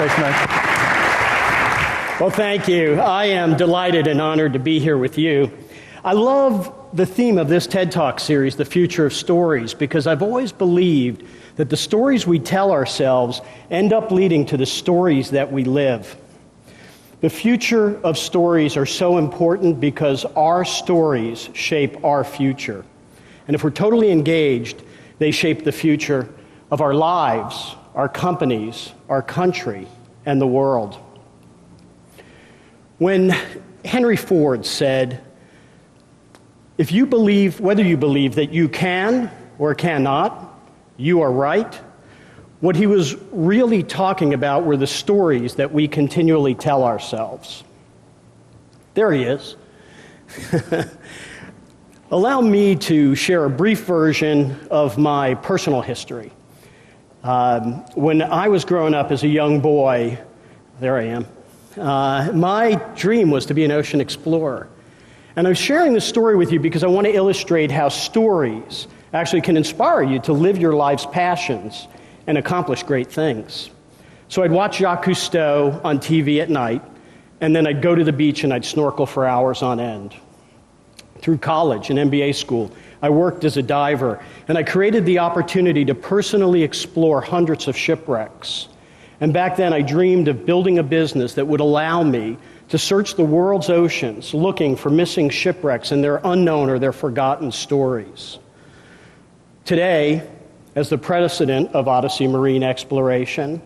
Thanks, Matt. Well, thank you. I am delighted and honored to be here with you. I love the theme of this TED Talk series, The Future of Stories, because I've always believed that the stories we tell ourselves end up leading to the stories that we live. The future of stories are so important because our stories shape our future. And if we're totally engaged, they shape the future of our lives, our companies, our country, and the world. When Henry Ford said, "If you believe, whether you believe that you can or cannot, you are right," what he was really talking about were the stories that we continually tell ourselves. There he is. Allow me to share a brief version of my personal history. When I was growing up as a young boy, there I am, my dream was to be an ocean explorer. And I'm sharing this story with you because I want to illustrate how stories actually can inspire you to live your life's passions and accomplish great things. So I'd watch Jacques Cousteau on TV at night, and then I'd go to the beach and I'd snorkel for hours on end. Through college and MBA school, I worked as a diver, and I created the opportunity to personally explore hundreds of shipwrecks. And back then, I dreamed of building a business that would allow me to search the world's oceans looking for missing shipwrecks and their unknown or their forgotten stories. Today, as the president of Odyssey Marine Exploration,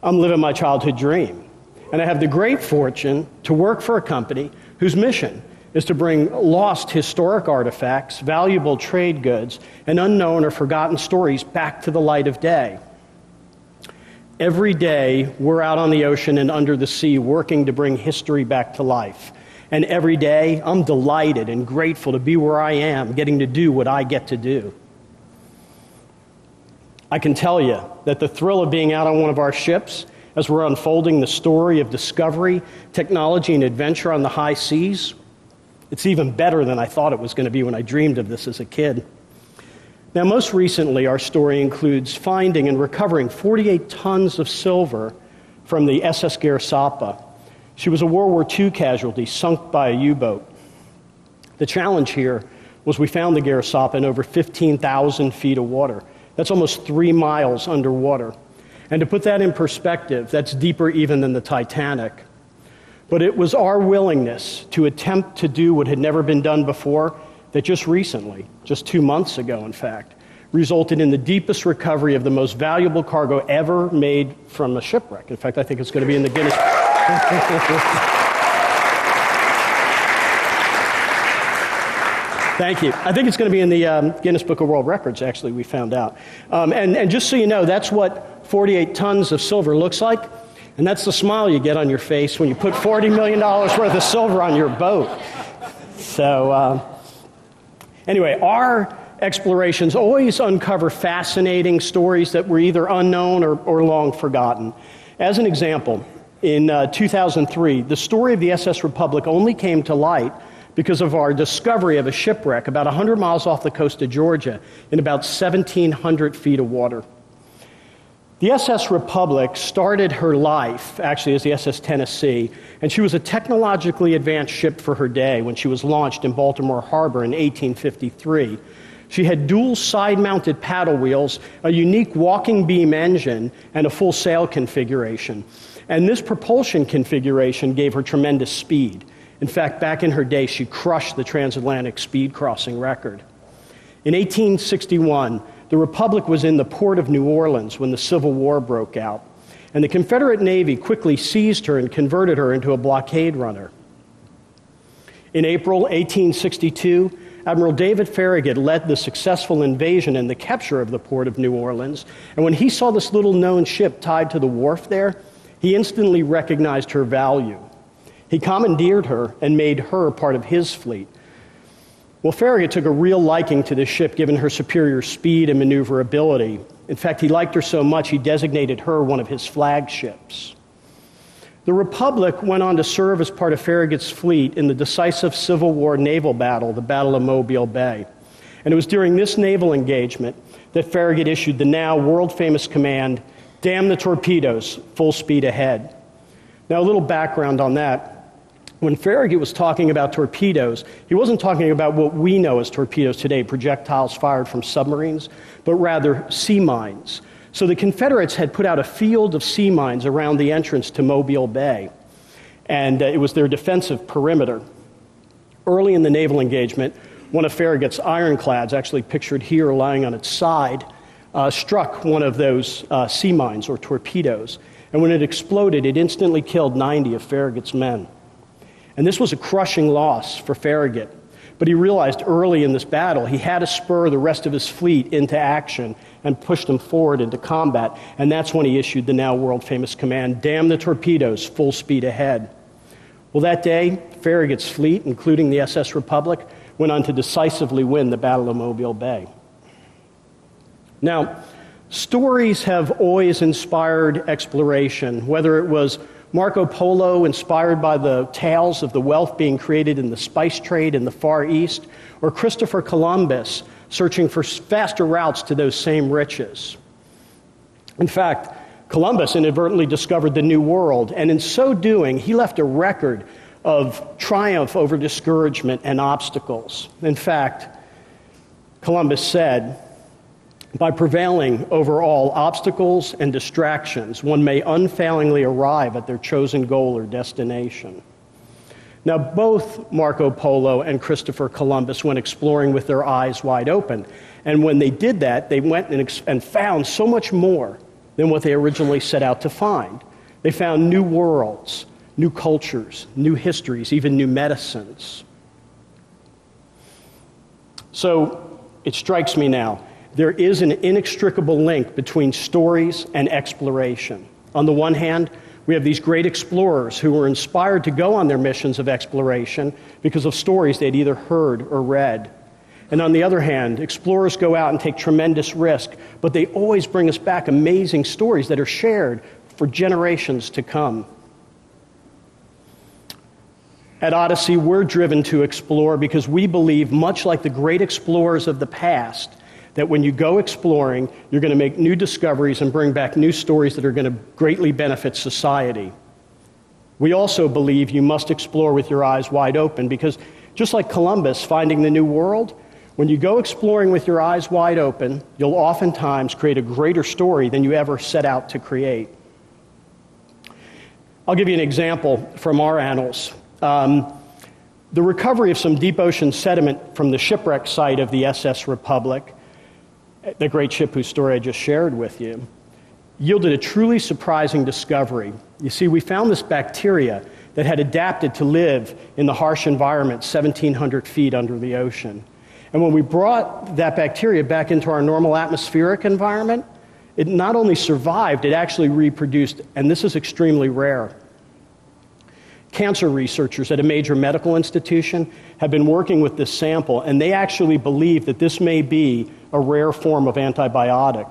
I'm living my childhood dream. And I have the great fortune to work for a company whose mission is to bring lost historic artifacts, valuable trade goods, and unknown or forgotten stories back to the light of day. Every day, we're out on the ocean and under the sea working to bring history back to life. And every day, I'm delighted and grateful to be where I am, getting to do what I get to do. I can tell you that the thrill of being out on one of our ships as we're unfolding the story of discovery, technology, and adventure on the high seas, it's even better than I thought it was going to be when I dreamed of this as a kid. Now, most recently, our story includes finding and recovering 48 tons of silver from the SS Garisapa. She was a World War II casualty sunk by a U-boat. The challenge here was we found the Garisapa in over 15,000 feet of water. That's almost 3 miles underwater. And to put that in perspective, that's deeper even than the Titanic. But it was our willingness to attempt to do what had never been done before that just recently, just 2 months ago in fact, resulted in the deepest recovery of the most valuable cargo ever made from a shipwreck. In fact, I think it's going to be in the Guinness. Thank you. I think it's going to be in the Guinness Book of World Records, actually, we found out. And just so you know, that's what 48 tons of silver looks like. And that's the smile you get on your face when you put $40 million worth of silver on your boat. So anyway, our explorations always uncover fascinating stories that were either unknown or long forgotten. As an example, in 2003, the story of the SS Republic only came to light because of our discovery of a shipwreck about 100 miles off the coast of Georgia in about 1,700 feet of water. The SS Republic started her life, actually, as the SS Tennessee, and she was a technologically advanced ship for her day when she was launched in Baltimore Harbor in 1853. She had dual side-mounted paddle wheels, a unique walking beam engine, and a full sail configuration. And this propulsion configuration gave her tremendous speed. In fact, back in her day, she crushed the transatlantic speed crossing record. In 1861, the Republic was in the port of New Orleans when the Civil War broke out, and the Confederate Navy quickly seized her and converted her into a blockade runner. In April 1862, Admiral David Farragut led the successful invasion and the capture of the port of New Orleans, and when he saw this little-known ship tied to the wharf there, he instantly recognized her value. He commandeered her and made her part of his fleet. Well, Farragut took a real liking to this ship given her superior speed and maneuverability. In fact, he liked her so much he designated her one of his flagships. The Republic went on to serve as part of Farragut's fleet in the decisive Civil War naval battle, the Battle of Mobile Bay. And it was during this naval engagement that Farragut issued the now world-famous command, Damn the torpedoes, full speed ahead. Now, a little background on that. When Farragut was talking about torpedoes, he wasn't talking about what we know as torpedoes today, projectiles fired from submarines, but rather sea mines. So the Confederates had put out a field of sea mines around the entrance to Mobile Bay, and it was their defensive perimeter. Early in the naval engagement, one of Farragut's ironclads, actually pictured here lying on its side, struck one of those sea mines or torpedoes. And when it exploded, it instantly killed 90 of Farragut's men. And this was a crushing loss for Farragut. But he realized early in this battle he had to spur the rest of his fleet into action and push them forward into combat. And that's when he issued the now world-famous command, damn the torpedoes, full speed ahead. Well, that day, Farragut's fleet, including the SS Republic, went on to decisively win the Battle of Mobile Bay. Now, stories have always inspired exploration, whether it was Marco Polo inspired by the tales of the wealth being created in the spice trade in the Far East, or Christopher Columbus searching for faster routes to those same riches. In fact, Columbus inadvertently discovered the New World, and in so doing, he left a record of triumph over discouragement and obstacles. In fact, Columbus said, by prevailing over all obstacles and distractions, one may unfailingly arrive at their chosen goal or destination. Now, both Marco Polo and Christopher Columbus went exploring with their eyes wide open. And when they did that, they went and found so much more than what they originally set out to find. They found new worlds, new cultures, new histories, even new medicines. So it strikes me now, there is an inextricable link between stories and exploration. On the one hand, we have these great explorers who were inspired to go on their missions of exploration because of stories they'd either heard or read. And on the other hand, explorers go out and take tremendous risk, but they always bring us back amazing stories that are shared for generations to come. At Odyssey, we're driven to explore because we believe, much like the great explorers of the past, that when you go exploring, you're going to make new discoveries and bring back new stories that are going to greatly benefit society. We also believe you must explore with your eyes wide open because just like Columbus finding the New World, when you go exploring with your eyes wide open, you'll oftentimes create a greater story than you ever set out to create. I'll give you an example from our annals. The recovery of some deep ocean sediment from the shipwreck site of the SS Republic, the great ship whose story I just shared with you, yielded a truly surprising discovery. You see, we found this bacteria that had adapted to live in the harsh environment 1,700 feet under the ocean. And when we brought that bacteria back into our normal atmospheric environment, it not only survived, it actually reproduced, and this is extremely rare. Cancer researchers at a major medical institution have been working with this sample, and they actually believe that this may be a rare form of antibiotic.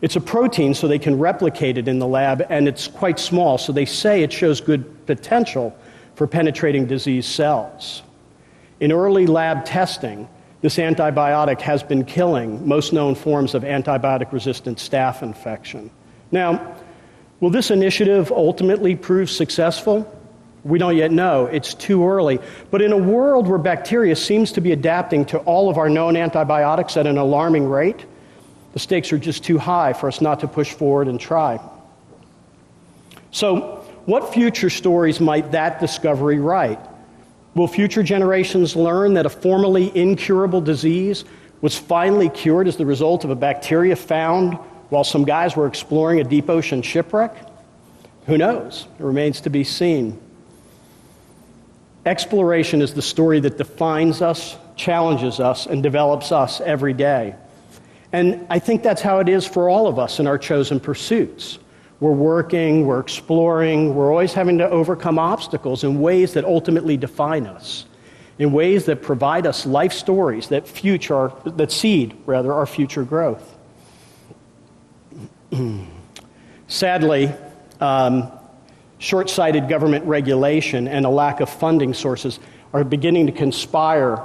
It's a protein, so they can replicate it in the lab, and it's quite small, so they say it shows good potential for penetrating disease cells. In early lab testing, this antibiotic has been killing most known forms of antibiotic-resistant staph infection. Now, will this initiative ultimately prove successful? We don't yet know. It's too early. But in a world where bacteria seems to be adapting to all of our known antibiotics at an alarming rate, the stakes are just too high for us not to push forward and try. So, what future stories might that discovery write? Will future generations learn that a formerly incurable disease was finally cured as the result of a bacteria found while some guys were exploring a deep ocean shipwreck? Who knows? It remains to be seen. Exploration is the story that defines us, challenges us, and develops us every day. And I think that's how it is for all of us in our chosen pursuits. We're working, we're exploring, we're always having to overcome obstacles in ways that ultimately define us, in ways that provide us life stories that seed our future growth. Sadly, short-sighted government regulation and a lack of funding sources are beginning to conspire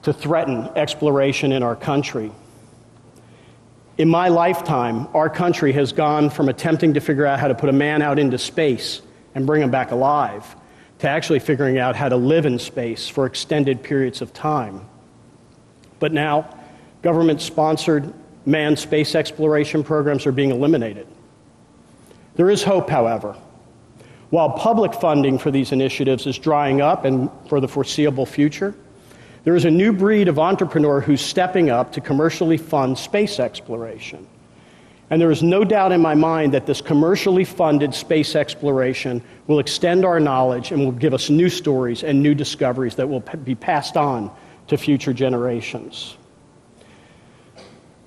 to threaten exploration in our country. In my lifetime, our country has gone from attempting to figure out how to put a man out into space and bring him back alive to actually figuring out how to live in space for extended periods of time. But now, government-sponsored manned space exploration programs are being eliminated. There is hope, however. While public funding for these initiatives is drying up and for the foreseeable future, there is a new breed of entrepreneur who's stepping up to commercially fund space exploration. And there is no doubt in my mind that this commercially funded space exploration will extend our knowledge and will give us new stories and new discoveries that will be passed on to future generations.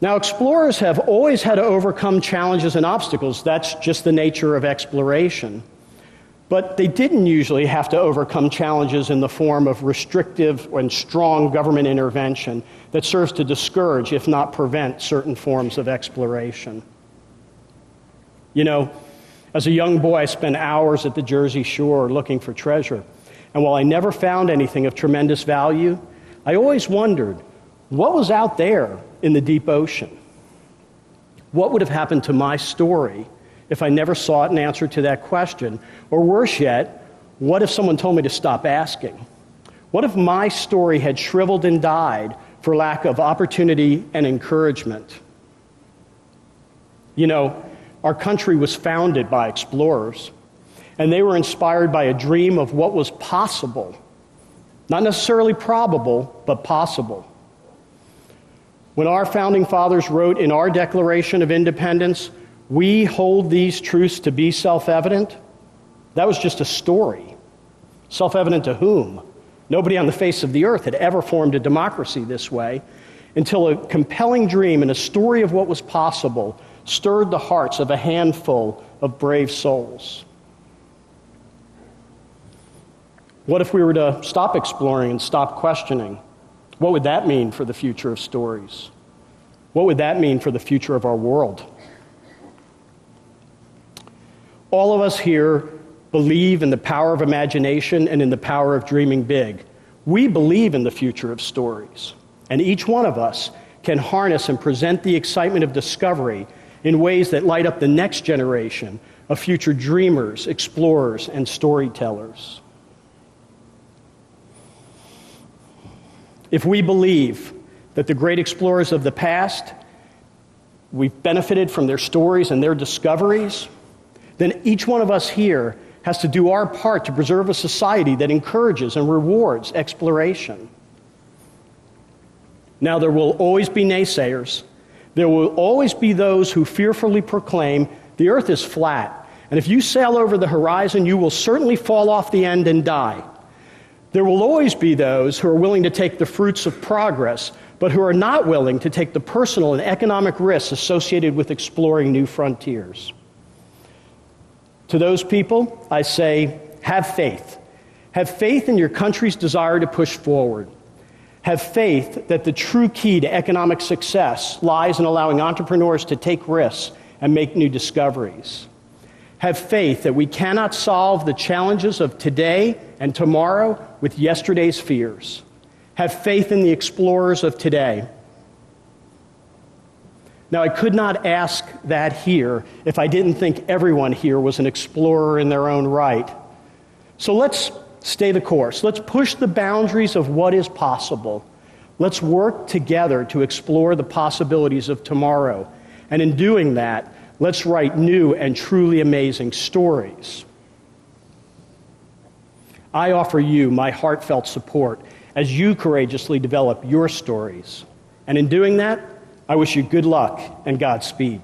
Now, explorers have always had to overcome challenges and obstacles. That's just the nature of exploration. But they didn't usually have to overcome challenges in the form of restrictive and strong government intervention that serves to discourage, if not prevent, certain forms of exploration. You know, as a young boy, I spent hours at the Jersey Shore looking for treasure. And while I never found anything of tremendous value, I always wondered, what was out there in the deep ocean? What would have happened to my story if I never sought an answer to that question? Or worse yet, what if someone told me to stop asking? What if my story had shriveled and died for lack of opportunity and encouragement? You know, our country was founded by explorers, and they were inspired by a dream of what was possible. Not necessarily probable, but possible. When our founding fathers wrote in our Declaration of Independence, "We hold these truths to be self-evident," that was just a story. Self-evident to whom? Nobody on the face of the earth had ever formed a democracy this way until a compelling dream and a story of what was possible stirred the hearts of a handful of brave souls. What if we were to stop exploring and stop questioning? What would that mean for the future of stories? What would that mean for the future of our world? All of us here believe in the power of imagination and in the power of dreaming big. We believe in the future of stories, and each one of us can harness and present the excitement of discovery in ways that light up the next generation of future dreamers, explorers, and storytellers. If we believe that the great explorers of the past, we've benefited from their stories and their discoveries, then each one of us here has to do our part to preserve a society that encourages and rewards exploration. Now, there will always be naysayers. There will always be those who fearfully proclaim the earth is flat, and if you sail over the horizon, you will certainly fall off the end and die. There will always be those who are willing to take the fruits of progress, but who are not willing to take the personal and economic risks associated with exploring new frontiers. To those people, I say, have faith. Have faith in your country's desire to push forward. Have faith that the true key to economic success lies in allowing entrepreneurs to take risks and make new discoveries. Have faith that we cannot solve the challenges of today and tomorrow with yesterday's fears. Have faith in the explorers of today. Now, I could not ask that here if I didn't think everyone here was an explorer in their own right. So let's stay the course. Let's push the boundaries of what is possible. Let's work together to explore the possibilities of tomorrow. And in doing that, let's write new and truly amazing stories. I offer you my heartfelt support as you courageously develop your stories. And in doing that, I wish you good luck and Godspeed.